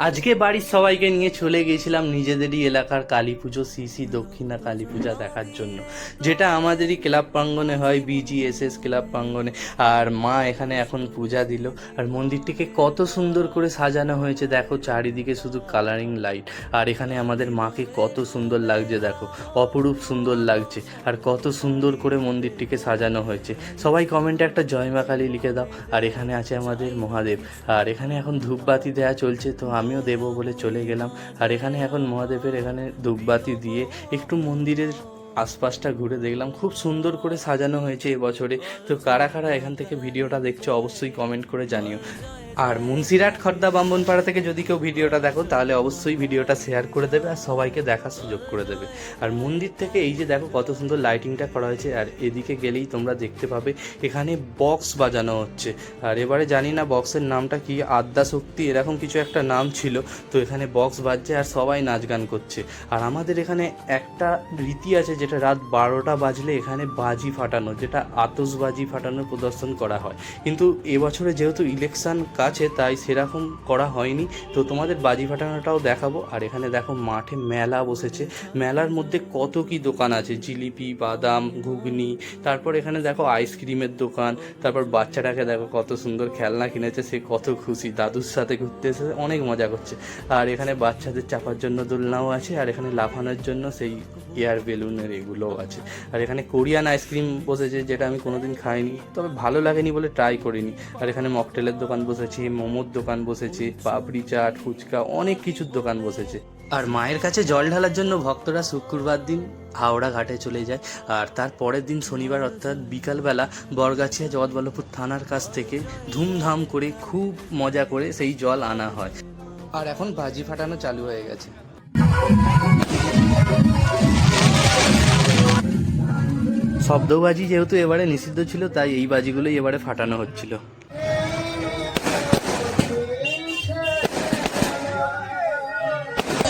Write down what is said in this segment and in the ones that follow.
আজকে বাড়ির সবাইকে নিয়ে চলে গেছিলাম নিজেদেরই এলাকার কালী পুজো সিসি দক্ষিণা কালী পূজা দেখার জন্য, যেটা আমাদেরই ক্লাব প্রাঙ্গণে হয়, বিজিএসএস ক্লাব প্রাঙ্গণে। আর মা এখানে এখন পূজা দিল। আর মন্দিরটিকে কত সুন্দর করে সাজানো হয়েছে দেখো, চারিদিকে শুধু কালারিং লাইট। আর এখানে আমাদের মাকে কত সুন্দর লাগছে দেখো, অপরূপ সুন্দর লাগছে। আর কত সুন্দর করে মন্দিরটিকে সাজানো হয়েছে। সবাই কমেন্টে একটা জয় মা কালী লিখে দাও। আর এখানে আছে আমাদের মহাদেব। আর এখানে এখন ধূপবাতি দেওয়া চলছে, তো আমিও দেবো বলে চলে গেলাম। আর এখানে এখন মহাদেবের এখানে ধূপবাতি দিয়ে একটু মন্দিরের আশপাশটা ঘুরে দেখলাম। খুব সুন্দর করে সাজানো হয়েছে এবছরে। তো কারা কারা এখান থেকে ভিডিওটা দেখছো অবশ্যই কমেন্ট করে জানিও। আর মুন্সিরহাট খর্দা বামবনপাড়া থেকে যদি কেউ ভিডিওটা দেখো তাহলে অবশ্যই ভিডিওটা শেয়ার করে দেবে আর সবাইকে দেখার সুযোগ করে দেবে। আর মন্দির থেকে এই যে দেখো কত সুন্দর লাইটিংটা করা হয়েছে। আর এদিকে গেলেই তোমরা দেখতে পাবে এখানে বক্স বাজানো হচ্ছে। আর এবারে জানি না বক্সের নামটা কি, আদ্যা শক্তি এরকম কিছু একটা নাম ছিল। তো এখানে বক্স বাজছে আর সবাই নাচ গান করছে। আর আমাদের এখানে একটা রীতি আছে, যেটা রাত 12টা বাজলে এখানে বাজি ফাটানো, যেটা আতশবাজি ফাটানোর প্রদর্শন করা হয়। কিন্তু এবছরে যেহেতু ইলেকশন কাছে তাই সেরকম করা হয়নি। তো তোমাদের বাজি ফাটানোটাও দেখাবো। আর এখানে দেখো মাঠে মেলা বসেছে। মেলার মধ্যে কত কি দোকান আছে, জিলিপি, বাদাম, ঘুগনি, তারপর এখানে দেখো আইসক্রিমের দোকান। তারপর বাচ্চাটাকে দেখো কত সুন্দর খেলনা কিনেছে, সে কত খুশি, দাদুর সাথে ঘুরতে এসে অনেক মজা করছে। আর এখানে বাচ্চাদের চাপার জন্য দোলনাও আছে। আর এখানে লাফানোর জন্য সেই এয়ার বেলুনের এগুলোও আছে। আর এখানে কোরিয়ান আইসক্রিম বসেছে, যেটা আমি কোনোদিন খাইনি, তবে ভালো লাগেনি বলে ট্রাই করিনি। আর এখানে মকটেলের দোকান বসেছে, মোমোর দোকান বসেছে, পাপড়ি চাট, ফুচকা, অনেক কিছুর দোকান বসেছে। আর মায়ের কাছে জল ঢালার জন্য ভক্তরা শুক্রবার দিন হাওড়া ঘাটে চলে যায়। আর তার পরের দিন শনিবার অর্থাৎ বিকালবেলা বরগাছিয়া জগৎবল্লভপুর থানার কাছ থেকে ধুমধাম করে খুব মজা করে সেই জল আনা হয়। আর এখন বাজি ফাটানো চালু হয়ে গেছে। শব্দবাজি যেহেতু এবারে নিষিদ্ধ ছিল, তাই এই বাজিগুলোই এবারে ফাটানো হচ্ছিল।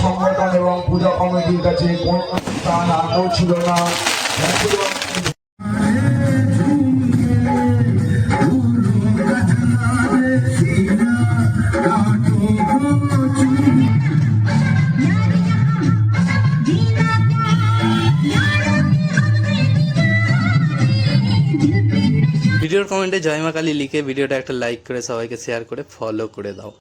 সংগঠন এবং পূজা কমিটির কাছে কোন স্থান আদৌ ছিল না। ভিডিওর কমেন্টে জয় মা কালী লিখে ভিডিওটা একটা লাইক করে সবাইকে শেয়ার করে ফলো করে দাও।